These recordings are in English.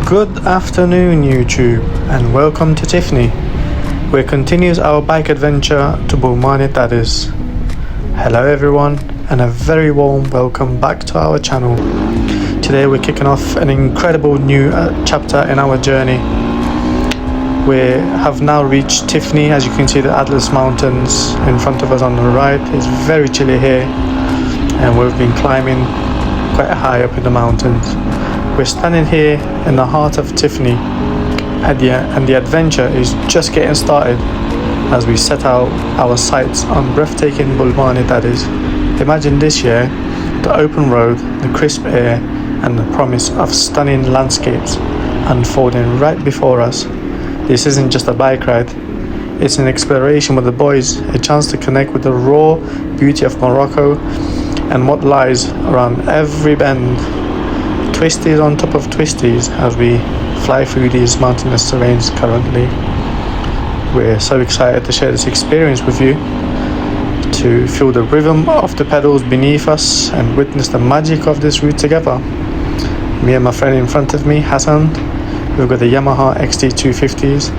Good afternoon YouTube and welcome to Tifni, where continues our bike adventure to Boumalne Dades. Hello everyone and a very warm welcome back to our channel. Today we're kicking off an incredible new chapter in our journey. We have now reached Tifni. As you can see, the Atlas Mountains in front of us on the right. It's very chilly here and we've been climbing quite high up in the mountains. We're standing here in the heart of Tifni and the adventure is just getting started as we set out our sights on breathtaking Boumalne Dades. Imagine this year, the open road, the crisp air and the promise of stunning landscapes unfolding right before us. This isn't just a bike ride, it's an exploration with the boys, a chance to connect with the raw beauty of Morocco and what lies around every bend. Twisties on top of twisties as we fly through these mountainous terrains currently. We're so excited to share this experience with you, to feel the rhythm of the pedals beneath us and witness the magic of this route together. Me and my friend in front of me, Hassan, we've got the Yamaha XT250s.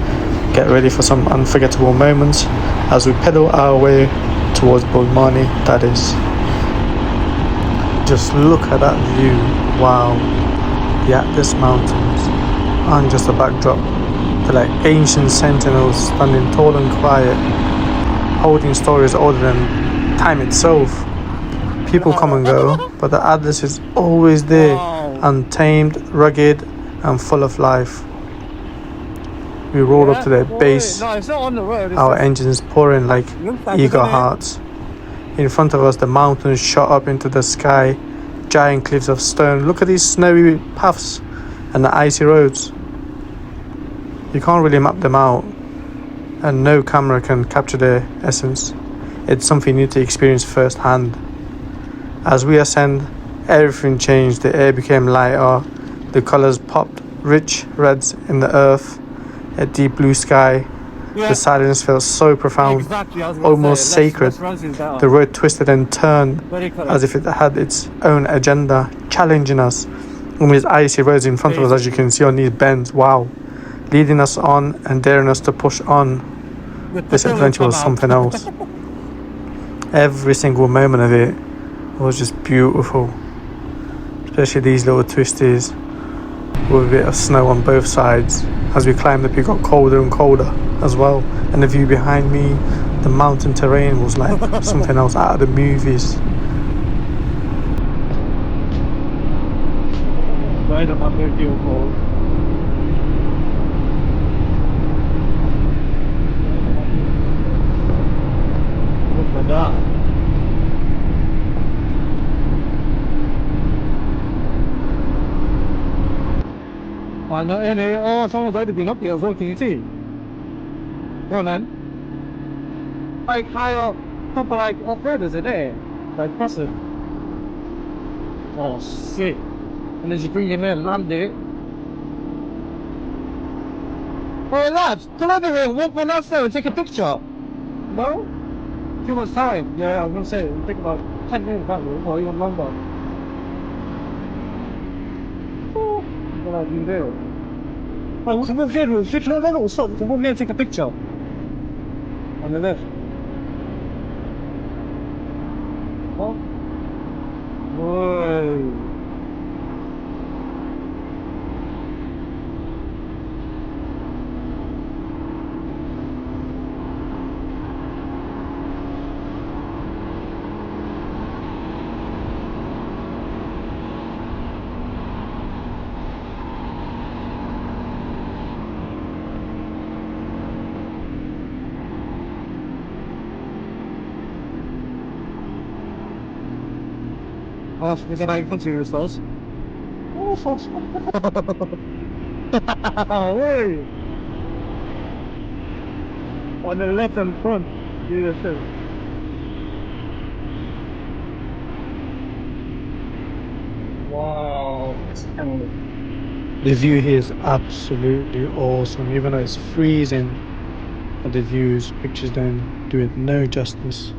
Get ready for some unforgettable moments as we pedal our way towards Boumalne Dades. Just look at that view. Wow, the Atlas Mountains aren't just a backdrop, they're like ancient sentinels standing tall and quiet, holding stories older than time itself. People come and go, but the Atlas is always there, untamed, rugged and full of life. We roll up to their base, our engines pouring like eager hearts. In front of us, the mountains shot up into the sky, giant cliffs of stone. Look at these snowy paths and the icy roads. You can't really map them out, and no camera can capture their essence. It's something you need to experience firsthand. As we ascend, everything changed. The air became lighter, the colors popped, rich reds in the earth, a deep blue sky. The silence felt so profound, almost sacred. The road twisted and turned as if it had its own agenda, challenging us. On these icy roads in front of us, as you can see on these bends, wow, leading us on and daring us to push on. This adventure was something else. Every single moment of it was just beautiful, especially these little twisties with a bit of snow on both sides. As we climbed up, it got colder and colder as well, and the view behind me, the mountain terrain, was like something else out of the movies. Right up there, feel cold. Look at that. I know, and someone's already been up here as well, can you see? Go on then. Like high up, proper like off-roaders are there. Like massive. Oh shit. And as you bring him in, land it. Hey lads, come over here and walk my nuts there and take a picture. No? Too much time. Yeah, I was gonna say, it'll take about 10 minutes that way, or even longer. Oh, what do I do there? Oh, come over here, if you don't stop, come over here and take a picture. On the left. Oh. Whoa. We can I continue first? Oh, fuck. Hey! On the left and front. Yes, sir. Wow. The view here is absolutely awesome, even though it's freezing. But the views, pictures don't do it no justice.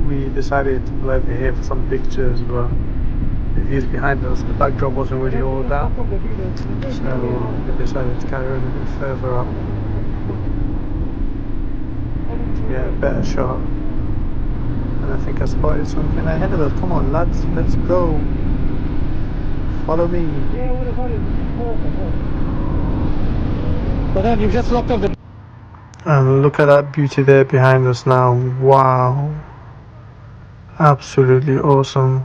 We decided to pull over here for some pictures, but the views behind us. The backdrop wasn't really all that, so we decided to carry on a bit further up to get a better shot. And I think I spotted something ahead of us. Come on lads, let's go. Follow me. But then you just locked up the... And look at that beauty there behind us now. Wow. Absolutely awesome.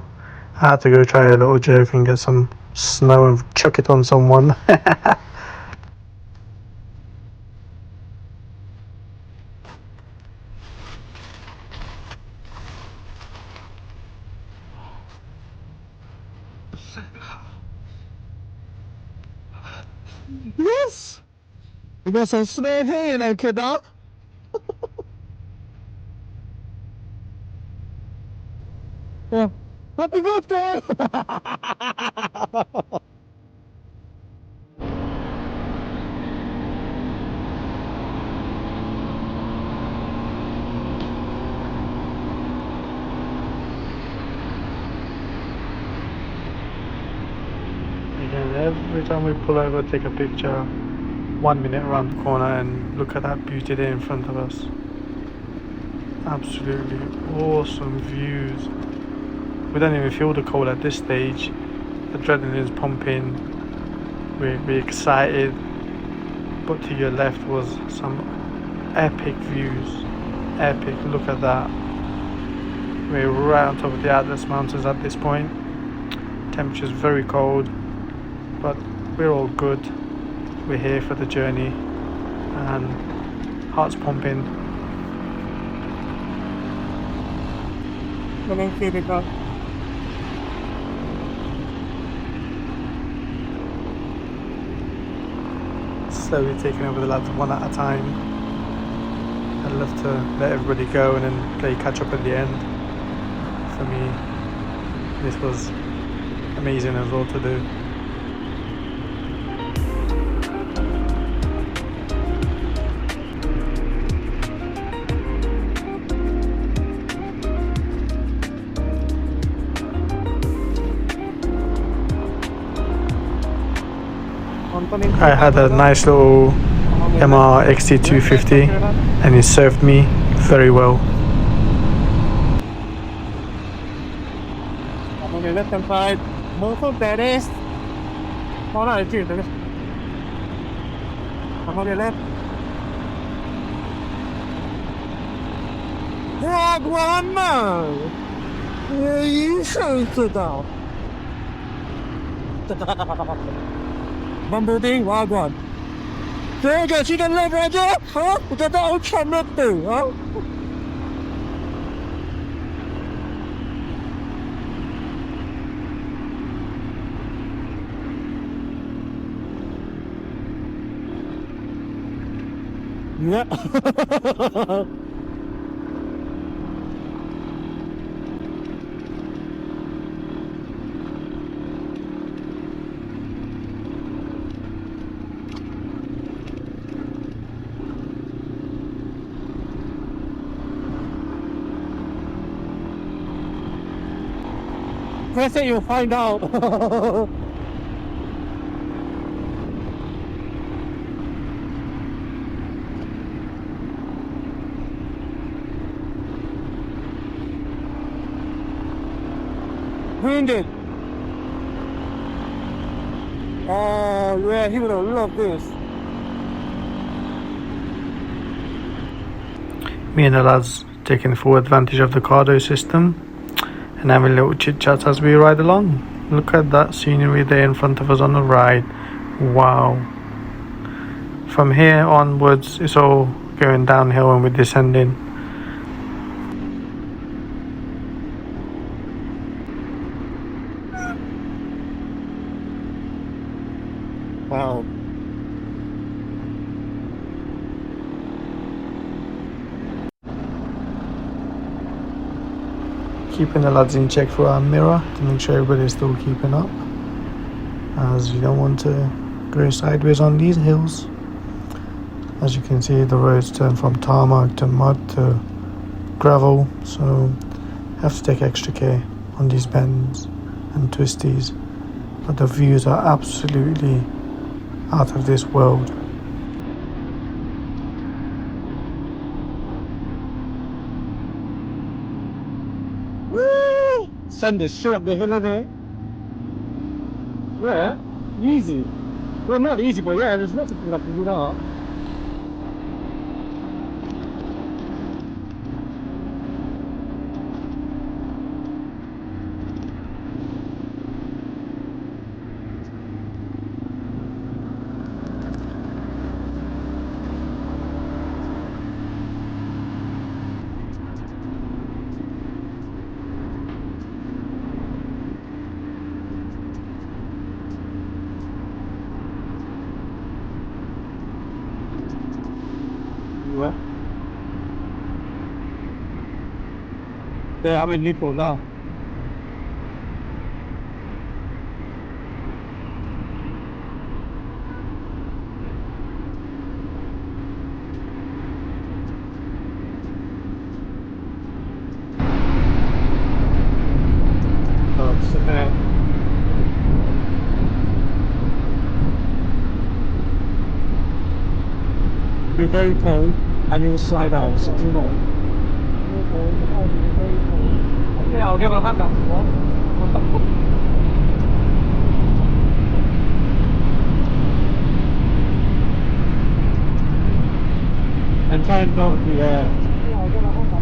I had to go try a little joke and get some snow and chuck it on someone. Yes! We got some snow here, you know, kid up. Yeah. Happy birthday! Again, every time we pull over, take a picture, 1 minute around the corner, and look at that beauty there in front of us. Absolutely awesome views. We don't even feel the cold at this stage. Adrenaline's pumping. We're excited. But to your left was some epic views. Epic, look at that. We're right on top of the Atlas Mountains at this point. Temperature's very cold, but we're all good. We're here for the journey and heart's pumping. Slowly taking over the lads one at a time. I'd love to let everybody go and then play catch up at the end. For me, this was amazing as well to do. I had a nice little MR XT250 and it served me very well. On the left hand side, Motorbike Dades. Có lại chuyển tới. On the left. Wagwan嘛，我一生知道。Bumblebee Wagwan. 这个是个老人家，好，我觉得好沉了的啊。Yeah. Press it, you'll find out. Wounded. Oh yeah, he would have loved this. Me and the lads taking full advantage of the cardo system and having little chit chats as we ride along. Look at that scenery there in front of us on the ride. Wow. From here onwards it's all going downhill and we're descending. Wow. Keeping the lads in check for our mirror to make sure everybody's still keeping up, as you don't want to go sideways on these hills. As you can see, the roads turn from tarmac to mud to gravel, so have to take extra care on these bends. and twisties, but the views are absolutely out of this world. Woo! Send the shit up the hill of there. Yeah, easy. Well, not easy, but yeah, there's lots of things I can do now. Yeah. Yeah, I'm in Lipo now. Oh, sit there. Be very cold and you'll slide out, so you know. Yeah, I'll give it a hand up. And try and go to the Yeah, I'll give it a hand up.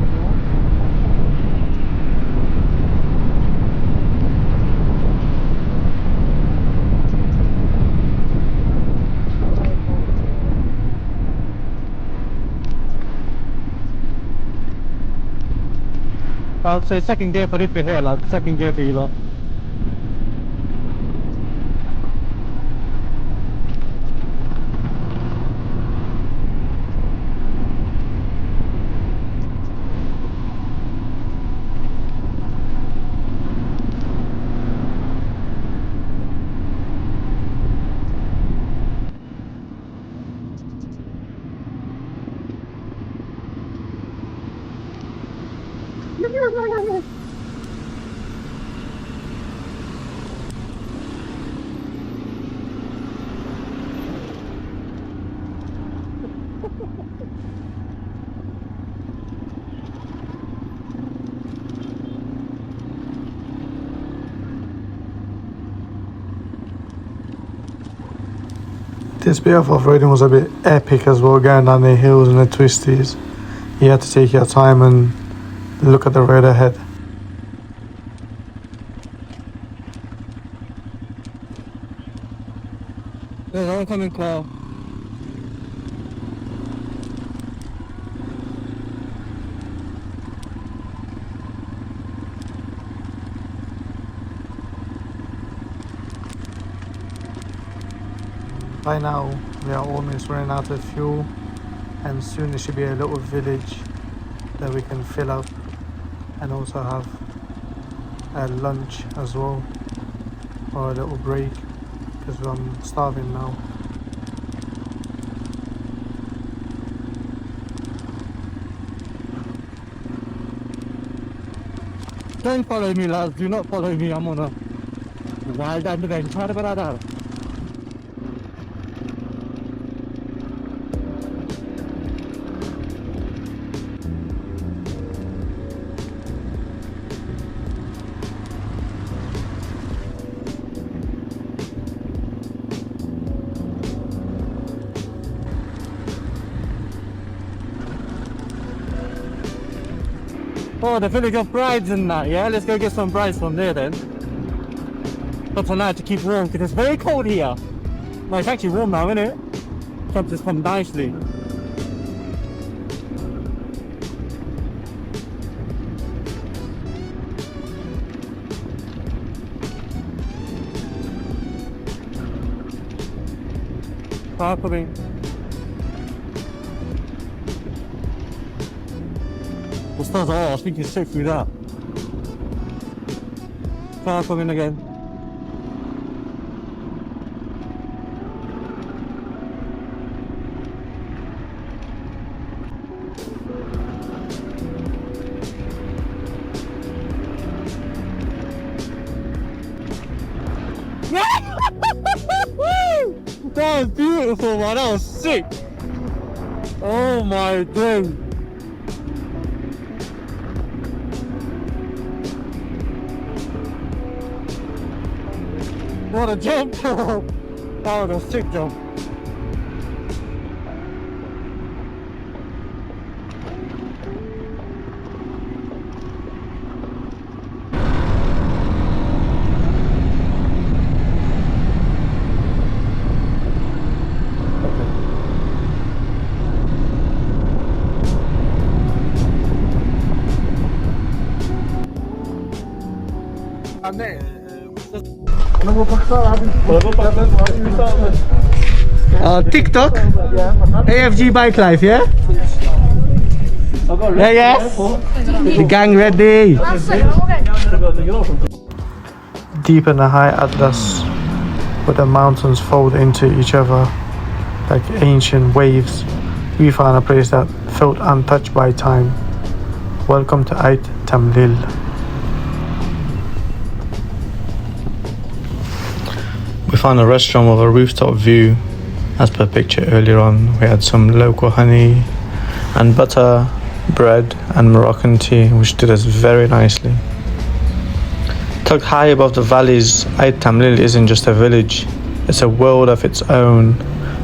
I'll say second gear for this bit here, like second gear for you lot. This bit of off-roading was a bit epic as well, going down the hills and the twisties. You had to take your time and look at the road ahead. There's oncoming car. By now, we are almost running out of fuel, and soon there should be a little village that we can fill up and also have a lunch as well, or a little break, because I'm starving now. Don't follow me, lads. Do not follow me. I'm on a wild adventure, brother. Oh, the village of brides and that, yeah? Let's go get some brides from there then. But tonight to keep warm, because it's very cold here. Well, it's actually warm now, isn't it? Temperatures come nicely. Car coming. What's that? Oh, I think he's sick through that. Car coming again. That was beautiful, man. That was sick. Oh my days. What a jump. That was a sick jump. TikTok, AFG Bike Life, yeah? Yeah, yes. The gang ready. Deep in the high Atlas, where the mountains fold into each other like ancient waves, we found a place that felt untouched by time. Welcome to Ait Tamlil. We found a restaurant with a rooftop view. As per picture earlier on, we had some local honey and butter, bread and Moroccan tea, which did us very nicely. Tucked high above the valleys, Ait Tamlil isn't just a village, it's a world of its own.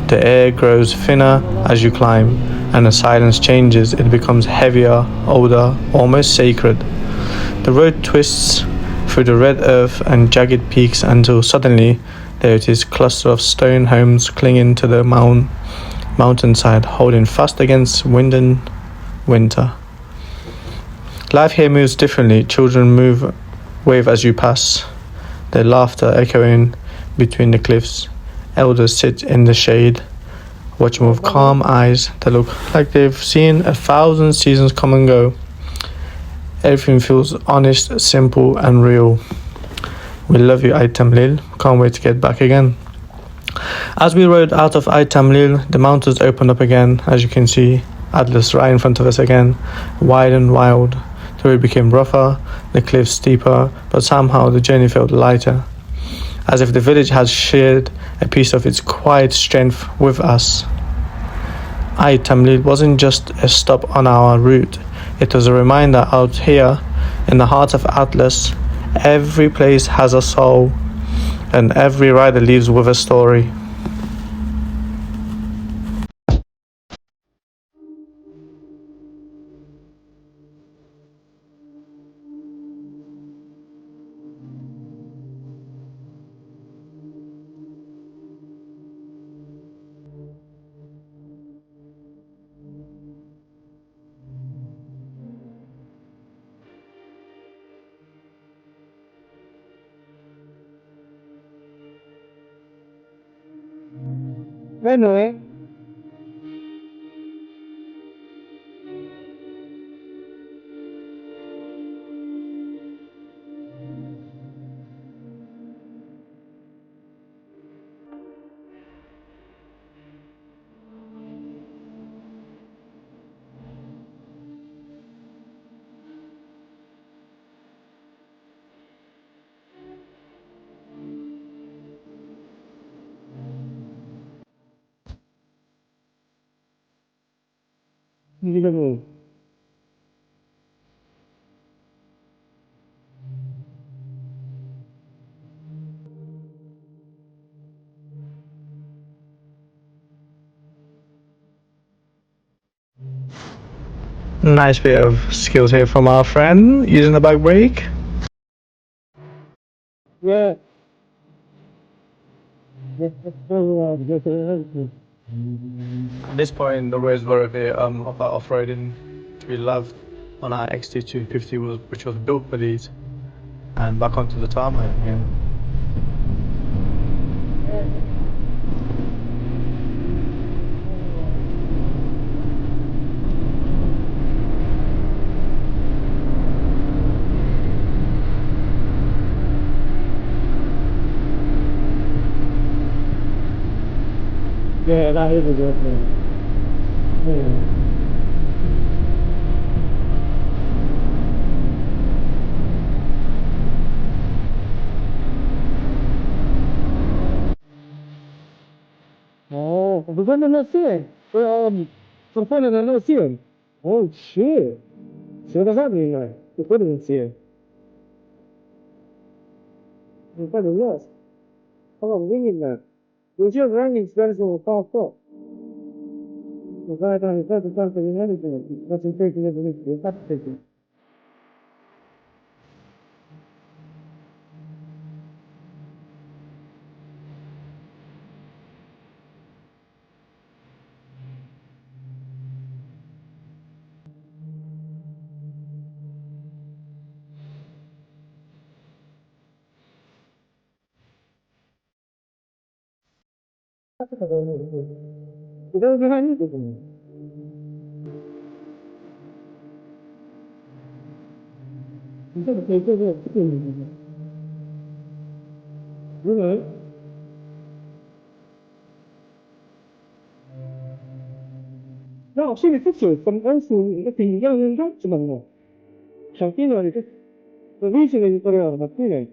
The air grows thinner as you climb, and the silence changes. It becomes heavier, older, almost sacred. The road twists through the red earth and jagged peaks until suddenly there it is, cluster of stone homes clinging to the mountainside, holding fast against wind and winter. Life here moves differently. Children wave as you pass, their laughter echoing between the cliffs. Elders sit in the shade, watching with calm eyes that look like they've seen 1,000 seasons come and go. Everything feels honest, simple and real. We love you, Ait Tamlil. Can't wait to get back again. As we rode out of Ait Tamlil, the mountains opened up again. As you can see, Atlas right in front of us again, wide and wild. The road became rougher, the cliffs steeper, but somehow the journey felt lighter, as if the village had shared a piece of its quiet strength with us. Ait Tamlil wasn't just a stop on our route, it was a reminder out here in the heart of Atlas, every place has a soul, and every rider leaves with a story. Anyway. Nice bit of skills here from our friend using the back brake. Yeah. At this point, the roads were a bit of that off-roading we loved on our XT250, which was built for these, and back onto the tarmac again. Yeah, that is a good thing. We're not seeing. Some fun and I'm not seeing. Oh shit. So what does that mean now? We're not seeing. We're probably lost. How about ringing that? Was your ringing Spanish when we parked up? The guy down the first time for the anything. That's in taking it with you. That's taking. You don't behind you. Right. No, I've seen a picture from also looking young and handsome. Something like this. The reason is for a feeling.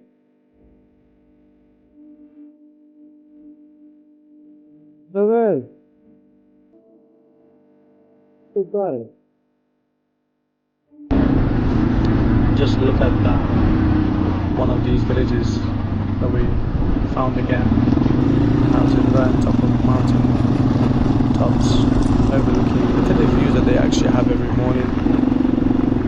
The way. Goodbye. Just look at that. One of these villages that we found again. Houses right on top of mountain tops overlooking. Look at the views that they actually have every morning.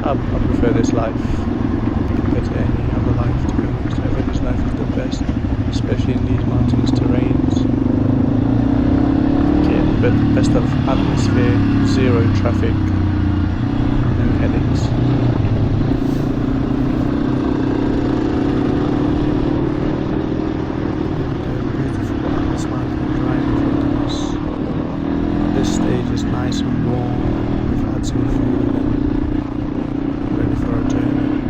I prefer this life compared to any other life, to be honest. I think this life is the best, especially in these mountainous terrains. Get the best of atmosphere, zero traffic, no headaches. Stage is nice and warm. We've had some food and ready for our journey.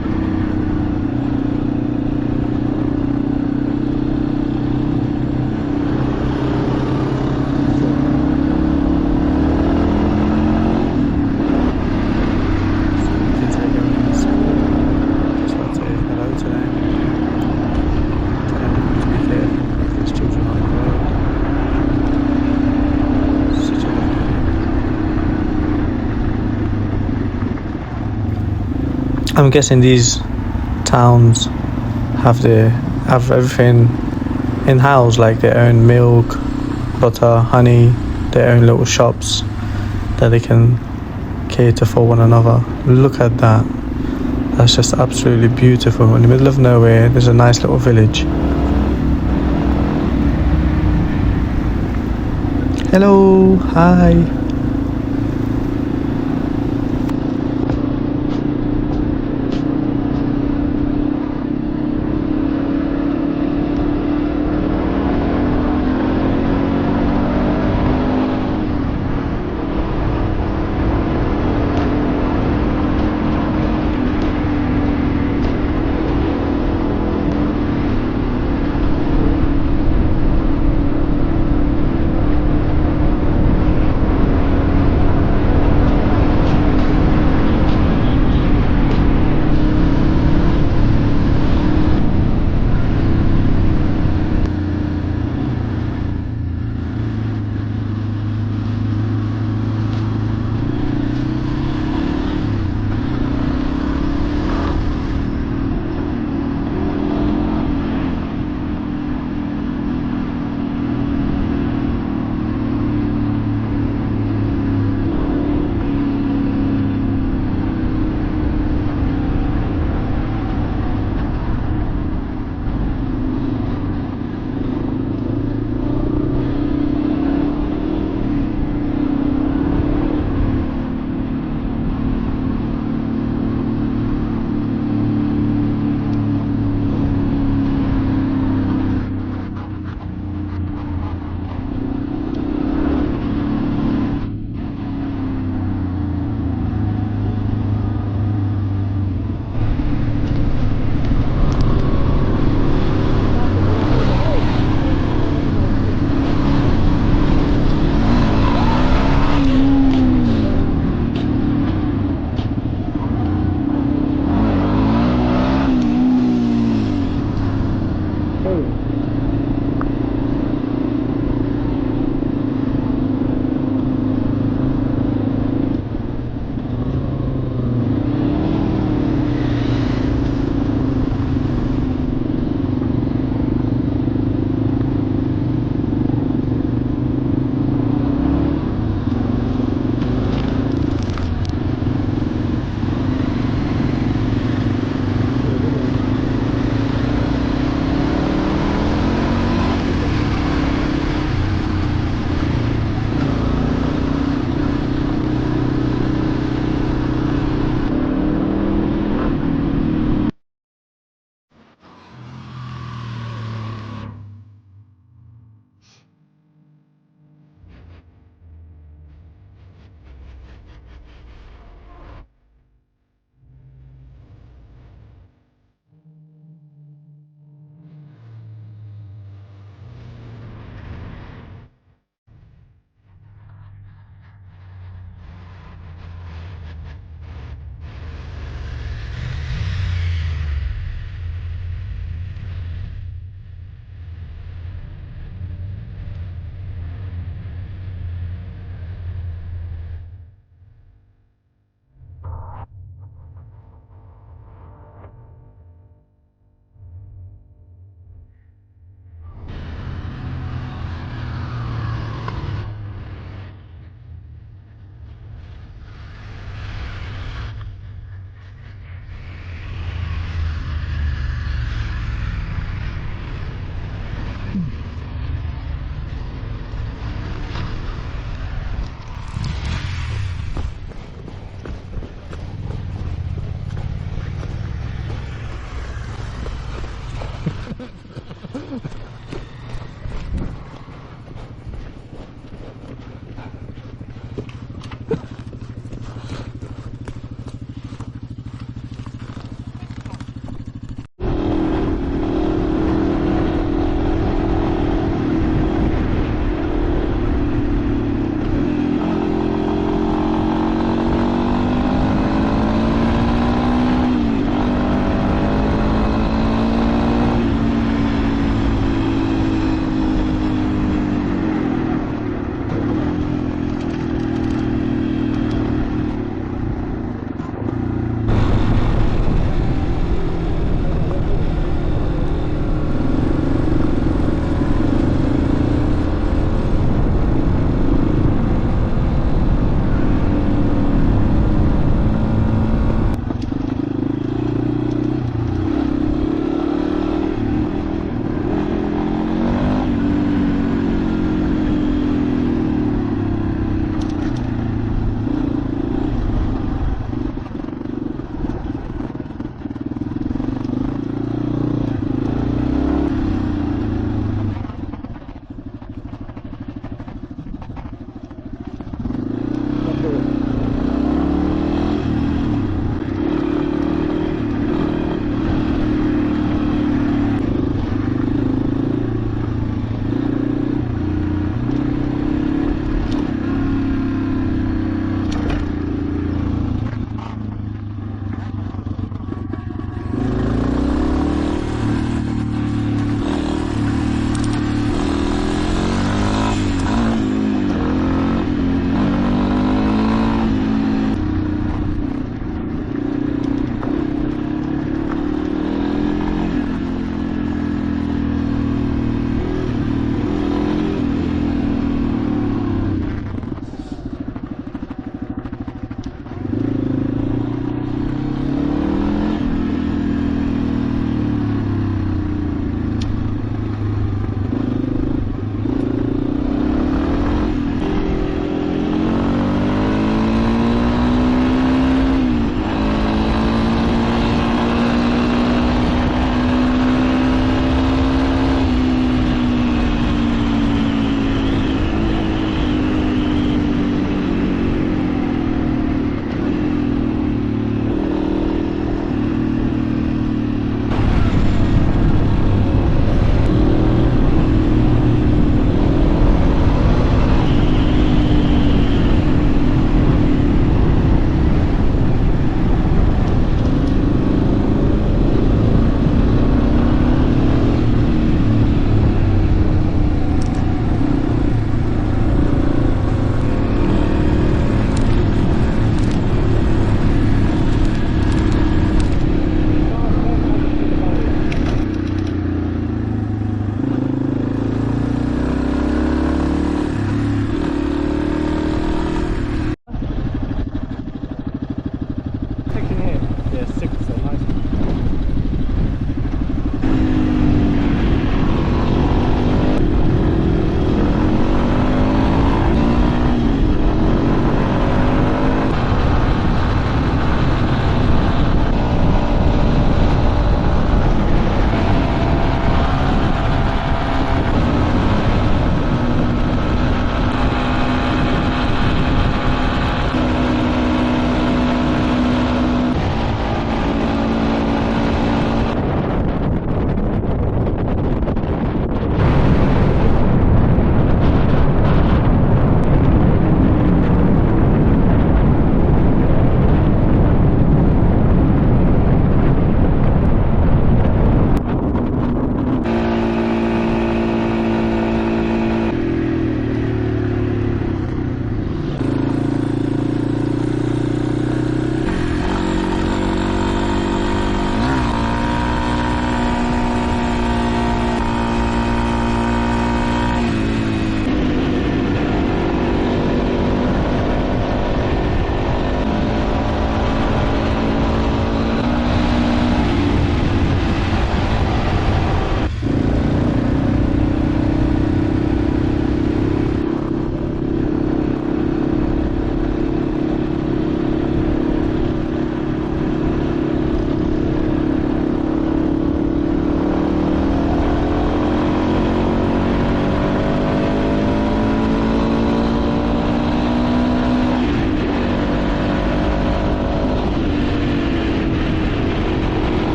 So the kids are going to school. Just like to say hello to them. Tell them to be careful if there's children on the road. I'm guessing these towns have everything in house, like their own milk, butter, honey, their own little shops that they can cater for one another. Look at that. That's just absolutely beautiful. In the middle of nowhere, there's a nice little village. Hello, hi.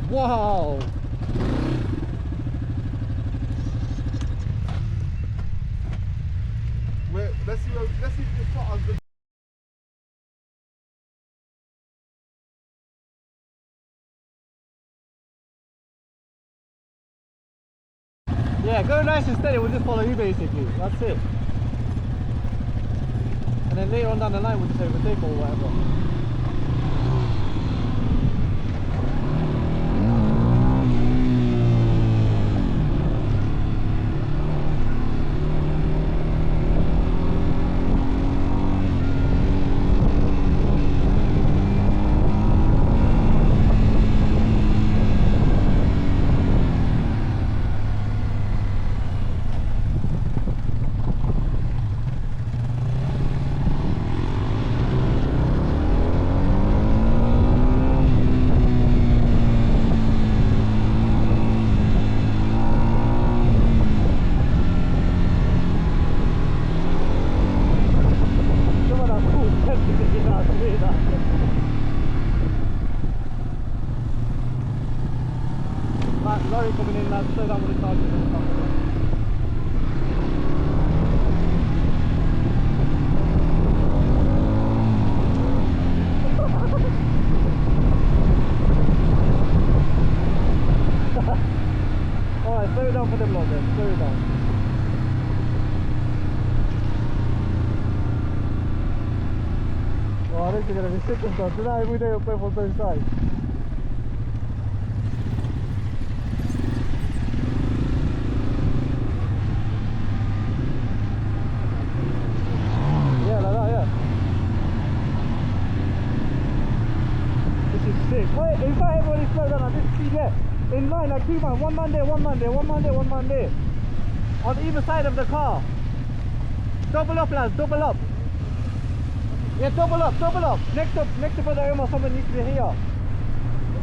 Wow! Let's see if it's not as good. Yeah, go nice and steady, we'll just follow you basically, that's it. And then later on down the line we'll just overtake or whatever. Lorry coming in, lads, slow down with the charges and stuff. Alright, slow down for them lot then, slow down. Oh, I think they're going to be sick and stuff. Today we do it both on both sides. Wait, in fact everybody slow down, this speed there. In line like two man, one man there, one man there, one man there, one man there. On either side of the car. Double up lads, double up. Yeah, double up, double up. Next to Brother Omar, someone needs to be here.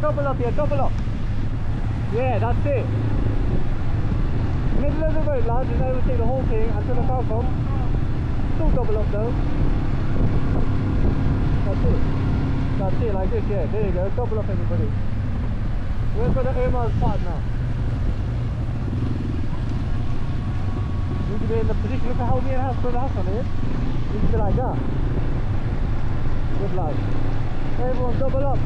Double up here, double up. Yeah, that's it. Middle of the road lads, and then we'll take the whole thing until the car comes. Still double up though. That's it. That's it, like this, yeah, there you go, double up everybody. Where's Brother Omar's part now? You need to be in the position, look at how me and Brother Hassan here. You need to be like that. Good lad. Everyone double up.